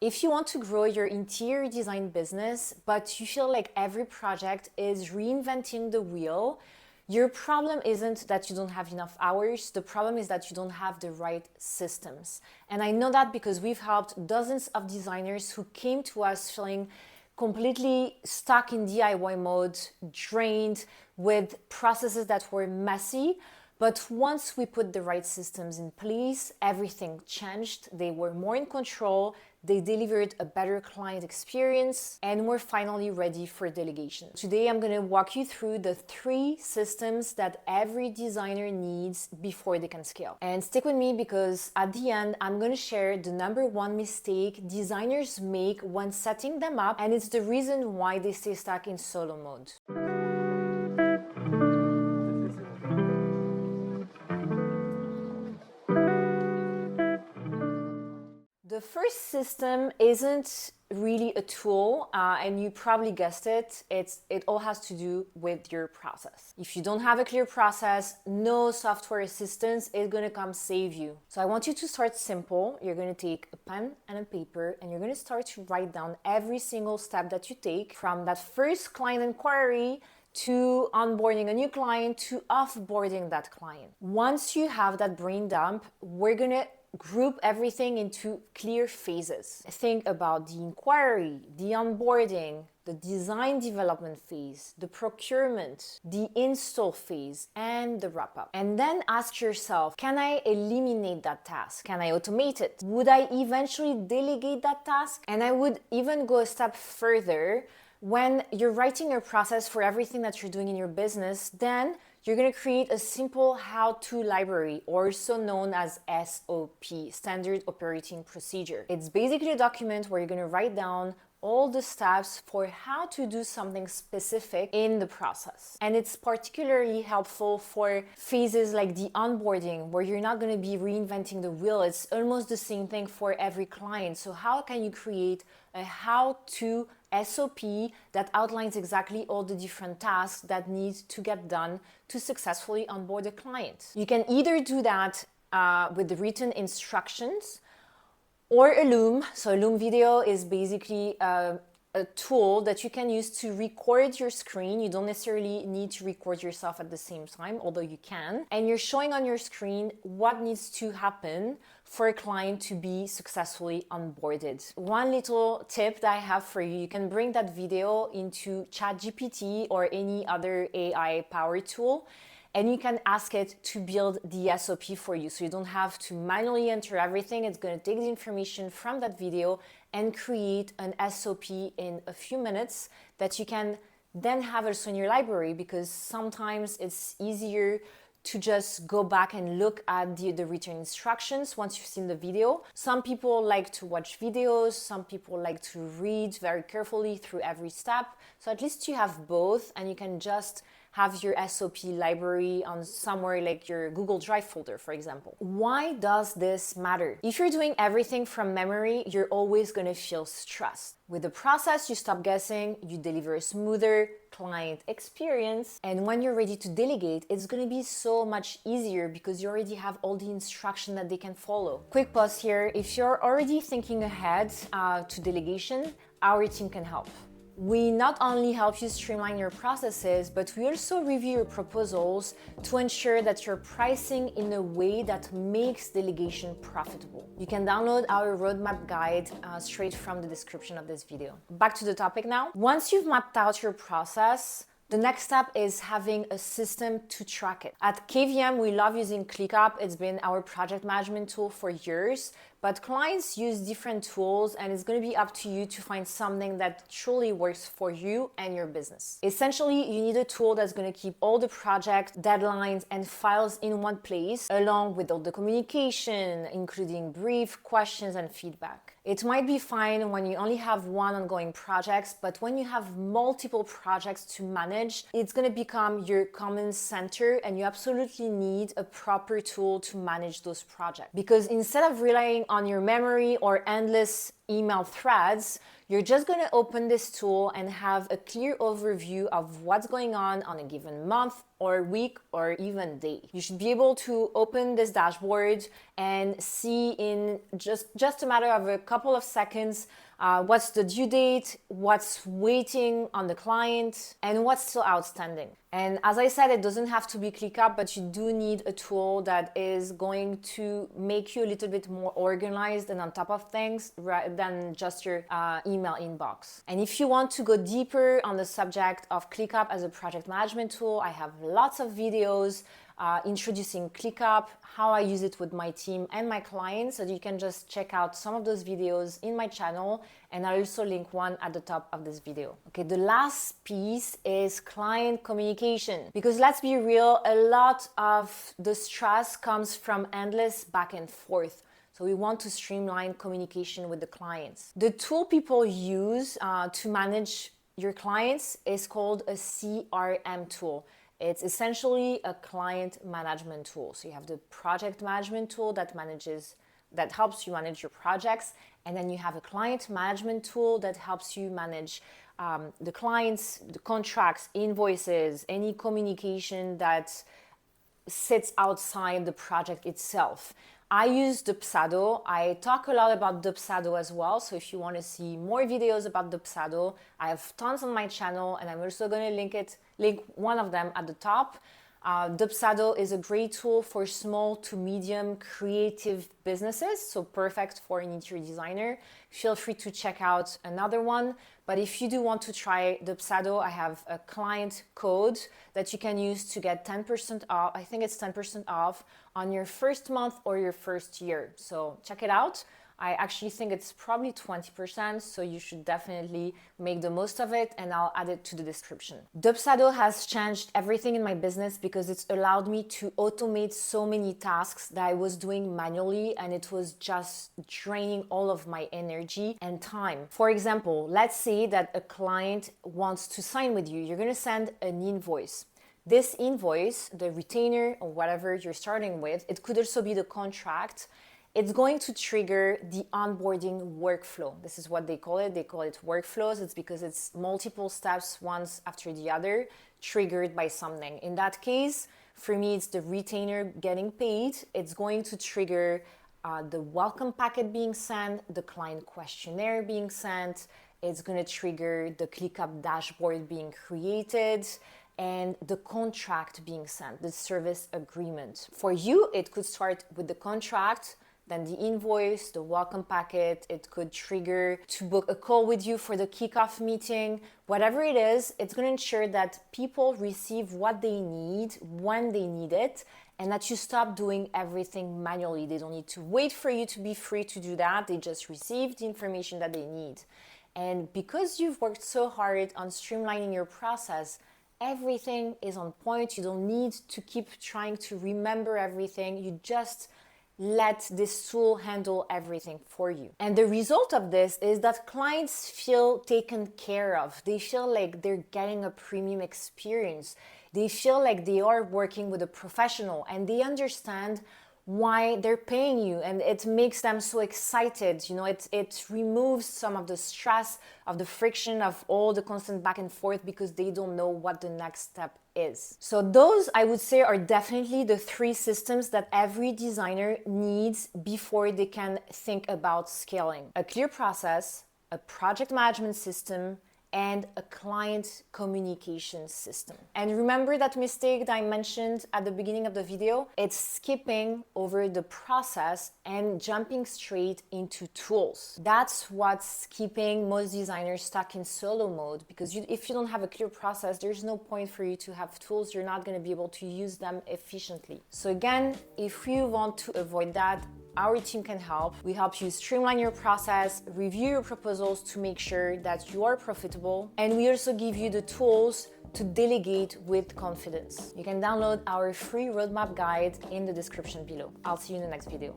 If you want to grow your interior design business, but you feel like every project is reinventing the wheel, your problem isn't that you don't have enough hours. The problem is that you don't have the right systems. And I know that because we've helped dozens of designers who came to us feeling completely stuck in DIY mode, drained, with processes that were messy. But once we put the right systems in place, everything changed. They were more in control, they delivered a better client experience, and we're finally ready for delegation. Today, I'm gonna walk you through the 3 systems that every designer needs before they can scale. And stick with me because at the end, I'm gonna share the number 1 mistake designers make when setting them up, and it's the reason why they stay stuck in solo mode. The first system isn't really a tool, and you probably guessed it. It all has to do with your process. If you don't have a clear process, no software assistance is gonna come save you. So I want you to start simple. You're gonna take a pen and a paper, and you're gonna start to write down every single step that you take from that first client inquiry to onboarding a new client to offboarding that client. Once you have that brain dump, we're gonna group everything into clear phases. Think about the inquiry, the onboarding, the design development phase, the procurement, the install phase, and the wrap up. And then ask yourself, can I eliminate that task? Can I automate it? Would I eventually delegate that task? And I would even go a step further. When you're writing your process for everything that you're doing in your business, then you're going to create a simple how-to library, also known as SOP, Standard Operating Procedure. It's basically a document where you're going to write down all the steps for how to do something specific in the process. And it's particularly helpful for phases like the onboarding, where you're not going to be reinventing the wheel. It's almost the same thing for every client. So how can you create a how-to SOP that outlines exactly all the different tasks that need to get done to successfully onboard a client? You can either do that with the written instructions or a Loom. So a Loom video is basically a tool that you can use to record your screen. You don't necessarily need to record yourself at the same time, although you can. And you're showing on your screen what needs to happen for a client to be successfully onboarded. One little tip that I have for you, you can bring that video into ChatGPT or any other AI powered tool, and you can ask it to build the SOP for you. So you don't have to manually enter everything. It's going to take the information from that video and create an SOP in a few minutes that you can then have also in your library, because sometimes it's easier to just go back and look at the written instructions once you've seen the video. Some people like to watch videos, some people like to read very carefully through every step. So at least you have both, and you can just have your SOP library on somewhere like your Google Drive folder, for example. Why does this matter? If you're doing everything from memory, you're always gonna feel stressed. With the process, you stop guessing, you deliver a smoother client experience, and when you're ready to delegate, it's gonna be so much easier because you already have all the instruction that they can follow. Quick pause here. If you're already thinking ahead to delegation, our team can help. We not only help you streamline your processes, but we also review your proposals to ensure that you're pricing in a way that makes delegation profitable. You can download our roadmap guide straight from the description of this video. Back to the topic now. Once you've mapped out your process, the next step is having a system to track it. At KVM, we love using ClickUp. It's been our project management tool for years, but clients use different tools, and it's going to be up to you to find something that truly works for you and your business. Essentially, you need a tool that's going to keep all the project deadlines and files in one place, along with all the communication, including brief, questions, and feedback. It might be fine when you only have one ongoing project, but when you have multiple projects to manage, it's going to become your command center, and you absolutely need a proper tool to manage those projects. Because instead of relying on your memory or endless email threads, you're just going to open this tool and have a clear overview of what's going on a given month or week or even day. You should be able to open this dashboard and see in just a matter of a couple of seconds what's the due date, what's waiting on the client, and what's still outstanding. And as I said, it doesn't have to be ClickUp, but you do need a tool that is going to make you a little bit more organized and on top of things rather than just your email inbox. And if you want to go deeper on the subject of ClickUp as a project management tool, I have lots of videos introducing ClickUp, how I use it with my team and my clients, so you can just check out some of those videos in my channel, and I'll also link one at the top of this video. Okay, the last piece is client communication, because let's be real, a lot of the stress comes from endless back and forth. So we want to streamline communication with the clients. The tool people use to manage your clients is called a CRM tool. It's essentially a client management tool. So you have the project management tool that helps you manage your projects. And then you have a client management tool that helps you manage the clients, the contracts, invoices, any communication that sits outside the project itself. I use Dubsado. I talk a lot about Dubsado as well. So if you want to see more videos about Dubsado, I have tons on my channel, and I'm also going to link one of them at the top. Dubsado is a great tool for small to medium creative businesses, so perfect for an interior designer. Feel free to check out another one. But if you do want to try Dubsado, I have a client code that you can use to get 10% off. I think it's 10% off on your first month or your first year. So check it out. I actually think it's probably 20%, so you should definitely make the most of it, and I'll add it to the description. Dubsado has changed everything in my business because it's allowed me to automate so many tasks that I was doing manually, and it was just draining all of my energy and time. For example, let's say that a client wants to sign with you. You're going to send an invoice. This invoice, the retainer or whatever you're starting with, it could also be the contract. It's going to trigger the onboarding workflow. This is what they call it. They call it workflows. It's because it's multiple steps, ones after the other, triggered by something. In that case, for me, it's the retainer getting paid. It's going to trigger the welcome packet being sent, the client questionnaire being sent. It's going to trigger the ClickUp dashboard being created, and the contract being sent, the service agreement. For you, it could start with the contract, then the invoice, the welcome packet. It could trigger to book a call with you for the kickoff meeting. Whatever it is, it's going to ensure that people receive what they need when they need it, and that you stop doing everything manually. They don't need to wait for you to be free to do that. They just receive the information that they need. And because you've worked so hard on streamlining your process, everything is on point. You don't need to keep trying to remember everything. You just let this tool handle everything for you. And the result of this is that clients feel taken care of. They feel like they're getting a premium experience. They feel like they are working with a professional, and they understand why they're paying you, and it makes them so excited. You know, it removes some of the stress, of the friction, of all the constant back and forth, because they don't know what the next step is. So those, I would say, are definitely the three systems that every designer needs before they can think about scaling: a clear process, a project management system, and a client communication system. And remember that mistake that I mentioned at the beginning of the video? It's skipping over the process and jumping straight into tools. That's what's keeping most designers stuck in solo mode, because if you don't have a clear process, there's no point for you to have tools. You're not going to be able to use them efficiently. So again, if you want to avoid that, our team can help. We help you streamline your process, review your proposals to make sure that you are profitable, and we also give you the tools to delegate with confidence. You can download our free roadmap guide in the description below. I'll see you in the next video.